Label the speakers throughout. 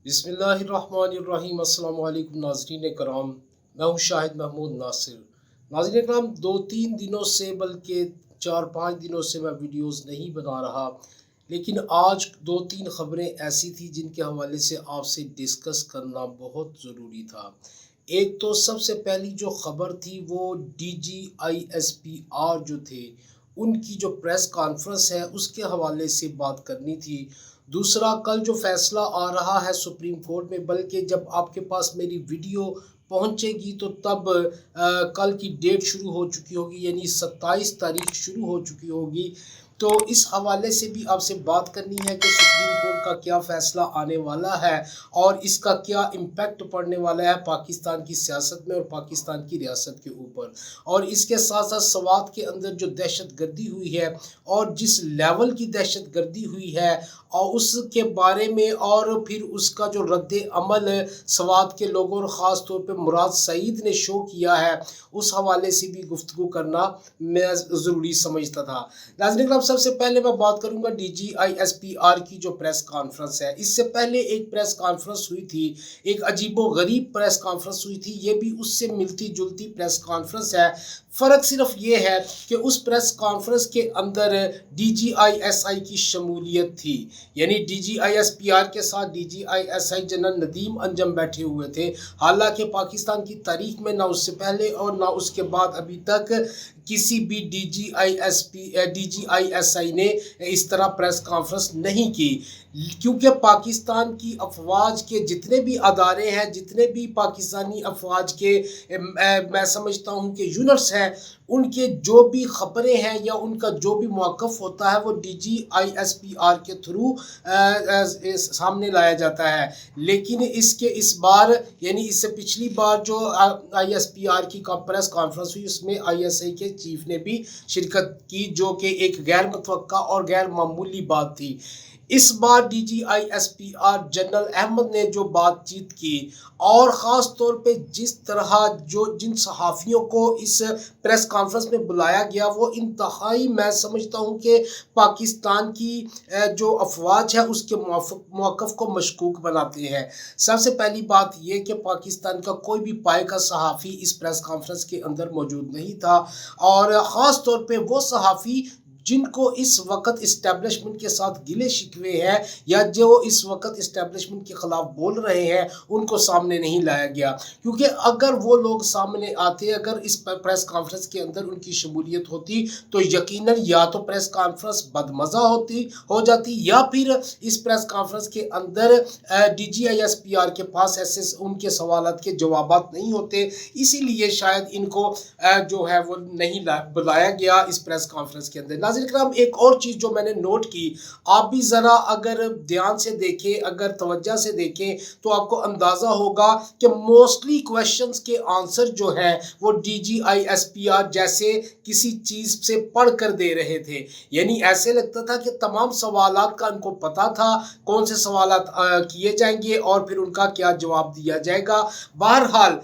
Speaker 1: بسم اللہ الرحمن الرحیم۔ السلام علیکم ناظرین کرام، میں ہوں شاہد محمود ناصر۔ ناظرین کرام، 2-3 دنوں سے بلکہ 4-5 دنوں سے میں ویڈیوز نہیں بنا رہا، لیکن آج 2-3 خبریں ایسی تھیں جن کے حوالے سے آپ سے ڈسکس کرنا بہت ضروری تھا۔ ایک تو سب سے پہلی جو خبر تھی وہ DGISPR جو تھے ان کی جو پریس کانفرنس ہے اس کے حوالے سے بات کرنی تھی۔ دوسرا، کل جو فیصلہ آ رہا ہے سپریم کورٹ میں، بلکہ جب آپ کے پاس میری ویڈیو پہنچے گی تو تب کل کی ڈیٹ شروع ہو چکی ہوگی، یعنی 27 تاریخ شروع ہو چکی ہوگی۔ تو اس حوالے سے بھی آپ سے بات کرنی ہے کہ سپریم کورٹ کا کیا فیصلہ آنے والا ہے اور اس کا کیا امپیکٹ پڑنے والا ہے پاکستان کی سیاست میں اور پاکستان کی ریاست کے اوپر۔ اور اس کے ساتھ ساتھ سوات کے اندر جو دہشت گردی ہوئی ہے اور جس لیول کی دہشت گردی ہوئی ہے اور اس کے بارے میں، اور پھر اس کا جو رد عمل سوات کے لوگوں اور خاص طور پہ مراد سعید نے شو کیا ہے، اس حوالے سے بھی گفتگو کرنا میں ضروری سمجھتا تھا۔ ناظرین کرام، سب سے پہلے میں بات کروں گا DGISPR کی جو پریس کانفرنس ہے۔ اس سے پہلے ایک پریس کانفرنس ہوئی تھی، ایک عجیب و غریب پریس کانفرنس ہوئی تھی، یہ بھی اس سے ملتی جلتی پریس کانفرنس ہے۔ فرق صرف یہ ہے کہ اس پریس کانفرنس کے اندر DGISI کی شمولیت تھی، یعنی DGISPR کے ساتھ DGISI جنرل ندیم انجم بیٹھے ہوئے تھے۔ حالانکہ پاکستان کی تاریخ میں نہ اس سے پہلے اور نہ اس کے بعد ابھی تک کسی بھی DGISI نے اس طرح پریس کانفرنس نہیں کی، کیونکہ پاکستان کی افواج کے جتنے بھی ادارے ہیں، جتنے بھی پاکستانی افواج کے میں سمجھتا ہوں کہ یونٹس ہیں، ان کے جو بھی خبریں ہیں یا ان کا جو بھی موقف ہوتا ہے وہ DGISPR کے تھرو سامنے لایا جاتا ہے۔ لیکن اس بار، یعنی اس سے پچھلی بار جو ISPR کی پریس کانفرنس ہوئی، اس میں ISI کے چیف نے بھی شرکت کی، جو کہ ایک غیر متوقع اور غیر معمولی بات تھی۔ اس بار DGISPR جنرل احمد نے جو بات چیت کی اور خاص طور پہ جس طرح جن صحافیوں کو اس پریس کانفرنس میں بلایا گیا، وہ انتہائی میں سمجھتا ہوں کہ پاکستان کی جو افواج ہے اس کے موقف کو مشکوک بناتے ہیں۔ سب سے پہلی بات یہ کہ پاکستان کا کوئی بھی پائے کا صحافی اس پریس کانفرنس کے اندر موجود نہیں تھا، اور خاص طور پہ وہ صحافی جن کو اس وقت اسٹیبلشمنٹ کے ساتھ گلے شکوے ہیں یا جو اس وقت اسٹیبلشمنٹ کے خلاف بول رہے ہیں، ان کو سامنے نہیں لایا گیا۔ کیونکہ اگر وہ لوگ سامنے آتے، اگر اس پریس کانفرنس کے اندر ان کی شمولیت ہوتی، تو یقیناً یا تو پریس کانفرنس بدمزہ ہو جاتی، یا پھر اس پریس کانفرنس کے اندر DGISPR کے پاس ایسے ان کے سوالات کے جوابات نہیں ہوتے۔ اسی لیے شاید ان کو جو ہے وہ نہیں بلایا گیا اس پریس کانفرنس کے اندر۔ ناظرین کرام، ایک اور چیز جو میں نے نوٹ کی، آپ بھی ذرا اگر دھیان سے دیکھیں، اگر توجہ سے دیکھیں تو آپ کو اندازہ ہوگا کہ موسٹلی کویشچنز کے آنسر جو ہیں وہ DGISPR جیسے کسی چیز سے پڑھ کر دے رہے تھے، یعنی ایسے لگتا تھا کہ تمام سوالات کا ان کو پتا تھا، کون سے سوالات کیے جائیں گے اور پھر ان کا کیا جواب دیا جائے گا۔ بہرحال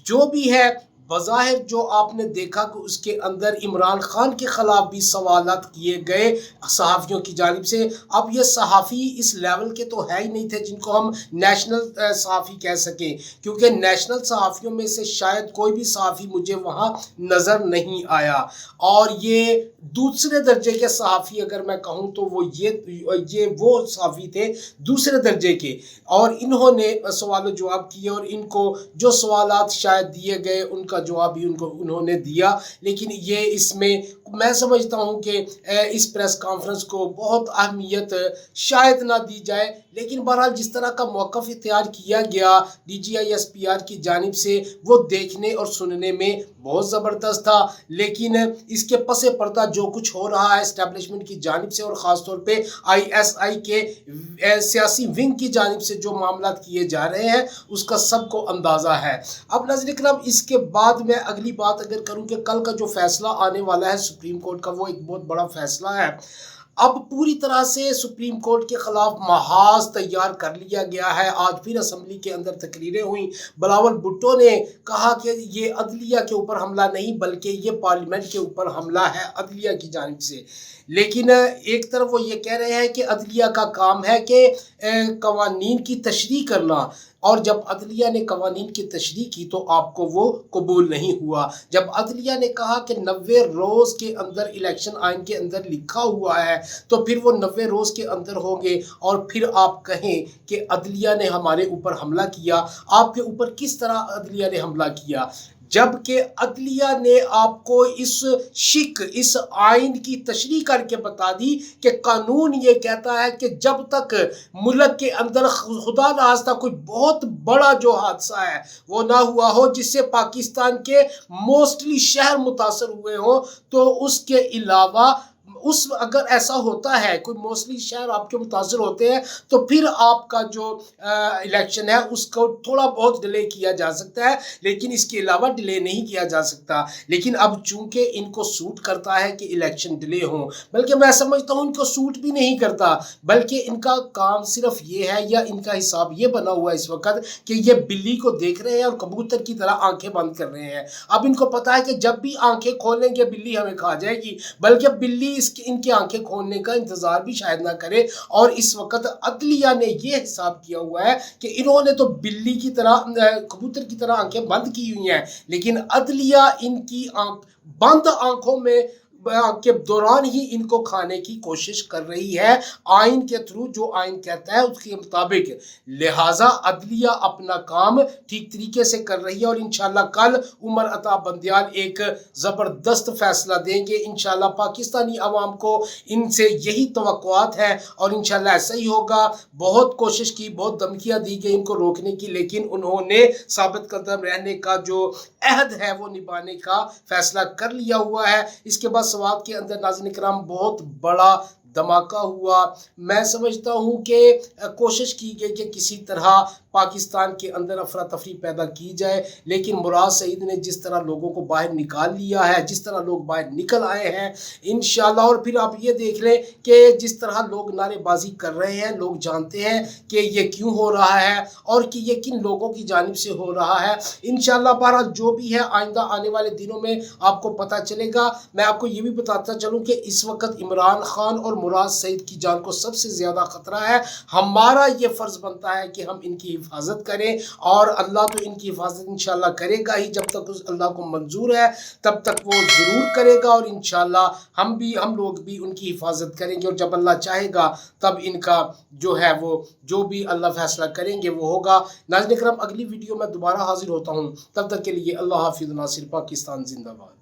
Speaker 1: جو بھی ہے، بظاہر جو آپ نے دیکھا کہ اس کے اندر عمران خان کے خلاف بھی سوالات کیے گئے صحافیوں کی جانب سے۔ اب یہ صحافی اس لیول کے تو ہے ہی نہیں تھے جن کو ہم نیشنل صحافی کہہ سکیں، کیونکہ نیشنل صحافیوں میں سے شاید کوئی بھی صحافی مجھے وہاں نظر نہیں آیا، اور یہ دوسرے درجے کے صحافی اگر میں کہوں تو وہ صحافی تھے دوسرے درجے کے، اور انہوں نے سوال و جواب کیے، اور ان کو جو سوالات شاید دیے گئے ان کا جواب بھی انہوں نے دیا۔ لیکن یہ اس میں سمجھتا ہوں کہ اس پریس کانفرنس کو بہت اہمیت شاید نہ دی جائے، لیکن بہرحال جس طرح کا موقف اختیار کیا گیا DGISPR کی جانب سے، وہ دیکھنے اور سننے میں بہت زبردست تھا۔ لیکن اس کے پس پردہ جو کچھ ہو رہا ہے اسٹیبلشمنٹ کی جانب سے اور خاص طور پہ ISI کے سیاسی ونگ کی جانب سے جو معاملات کیے جا رہے ہیں، اس کا سب کو اندازہ ہے۔ اب ناظرین کرام، اس کے بعد میں اگلی بات اگر کروں کہ کل کا جو فیصلہ آنے والا ہے سپریم کورٹ کا، وہ ایک بہت بڑا فیصلہ ہے۔ اب پوری طرح سے سپریم کورٹ کے خلاف محاذ تیار کر لیا گیا ہے۔ آج پھر اسمبلی کے اندر تقریریں ہوئیں، بلاول بھٹو نے کہا کہ یہ عدلیہ کے اوپر حملہ نہیں بلکہ یہ پارلیمنٹ کے اوپر حملہ ہے عدلیہ کی جانب سے۔ لیکن ایک طرف وہ یہ کہہ رہے ہیں کہ عدلیہ کا کام ہے کہ قوانین کی تشریح کرنا، اور جب عدلیہ نے قوانین کی تشریح کی تو آپ کو وہ قبول نہیں ہوا۔ جب عدلیہ نے کہا کہ 90 روز کے اندر الیکشن آئین کے اندر لکھا ہوا ہے تو پھر وہ 90 روز کے اندر ہوں گے، اور پھر آپ کہیں کہ عدلیہ نے ہمارے اوپر حملہ کیا۔ آپ کے اوپر کس طرح عدلیہ نے حملہ کیا؟ جبکہ عدلیہ نے آپ کو اس آئین کی تشریح کر کے بتا دی کہ قانون یہ کہتا ہے کہ جب تک ملک کے اندر خدا نخواستہ کوئی بہت بڑا جو حادثہ ہے وہ نہ ہوا ہو جس سے پاکستان کے موسٹلی شہر متاثر ہوئے ہوں، تو اس کے علاوہ اگر ایسا ہوتا ہے کوئی موسٹلی شہر آپ کے متاثر ہوتے ہیں تو پھر آپ کا جو الیکشن ہے اس کو تھوڑا بہت ڈیلے کیا جا سکتا ہے، لیکن اس کے علاوہ ڈیلے نہیں کیا جا سکتا۔ لیکن اب چونکہ ان کو سوٹ کرتا ہے کہ الیکشن ڈیلے ہوں، بلکہ میں سمجھتا ہوں ان کو سوٹ بھی نہیں کرتا، بلکہ ان کا کام صرف یہ ہے یا ان کا حساب یہ بنا ہوا ہے اس وقت کہ یہ بلی کو دیکھ رہے ہیں اور کبوتر کی طرح آنکھیں بند کر رہے ہیں۔ اب ان کو پتا ہے کہ جب بھی آنکھیں کھولیں گے بلی ہمیں کھا جائے گی، بلکہ بلی ان کی آنکھیں کھولنے کا انتظار بھی شاید نہ کرے۔ اور اس وقت عدلیہ نے یہ حساب کیا ہوا ہے کہ انہوں نے تو بلی کی طرح کبوتر کی طرح آنکھیں بند کی ہوئی ہیں، لیکن عدلیہ ان کی بند آنکھوں میں کے دوران ہی ان کو کھانے کی کوشش کر رہی ہے آئین کے تھرو، جو آئین کہتا ہے اس کے مطابق۔ لہٰذا عدلیہ اپنا کام ٹھیک طریقے سے کر رہی ہے، اور انشاءاللہ کل عمر عطا بندیال ایک زبردست فیصلہ دیں گے۔ انشاءاللہ پاکستانی عوام کو ان سے یہی توقعات ہیں، اور انشاءاللہ ایسا ہی ہوگا۔ بہت کوشش کی، بہت دھمکیاں دی گئی ان کو روکنے کی، لیکن انہوں نے ثابت قدم رہنے کا جو عہد ہے وہ نبھانے کا فیصلہ کر لیا ہوا ہے۔ اس کے بعد سوات کے اندر ناظرین کرام بہت بڑا دھماکہ ہوا۔ میں سمجھتا ہوں کہ کوشش کی گئی کہ کسی طرح پاکستان کے اندر افراتفری پیدا کی جائے، لیکن مراد سعید نے جس طرح لوگوں کو باہر نکال لیا ہے، جس طرح لوگ باہر نکل آئے ہیں انشاءاللہ، اور پھر آپ یہ دیکھ لیں کہ جس طرح لوگ نعرے بازی کر رہے ہیں، لوگ جانتے ہیں کہ یہ کیوں ہو رہا ہے اور کہ یہ کن لوگوں کی جانب سے ہو رہا ہے۔ انشاءاللہ بہرحال جو بھی ہے آئندہ آنے والے دنوں میں آپ کو پتہ چلے گا۔ میں آپ کو یہ بھی بتاتا چلوں کہ اس وقت عمران خان اور مراد سعید کی جان کو سب سے زیادہ خطرہ ہے۔ ہمارا یہ فرض بنتا ہے کہ ہم ان کی حفاظت کریں، اور اللہ تو ان کی حفاظت انشاءاللہ کرے گا ہی، جب تک اللہ کو منظور ہے تب تک وہ ضرور کرے گا، اور انشاءاللہ ہم لوگ بھی ان کی حفاظت کریں گے، اور جب اللہ چاہے گا تب ان کا جو ہے وہ جو بھی اللہ فیصلہ کریں گے وہ ہوگا۔ ناظرین کرام اگلی ویڈیو میں دوبارہ حاضر ہوتا ہوں، تب تک کے لیے اللہ حافظ۔ ناصر پاکستان زندہ باد۔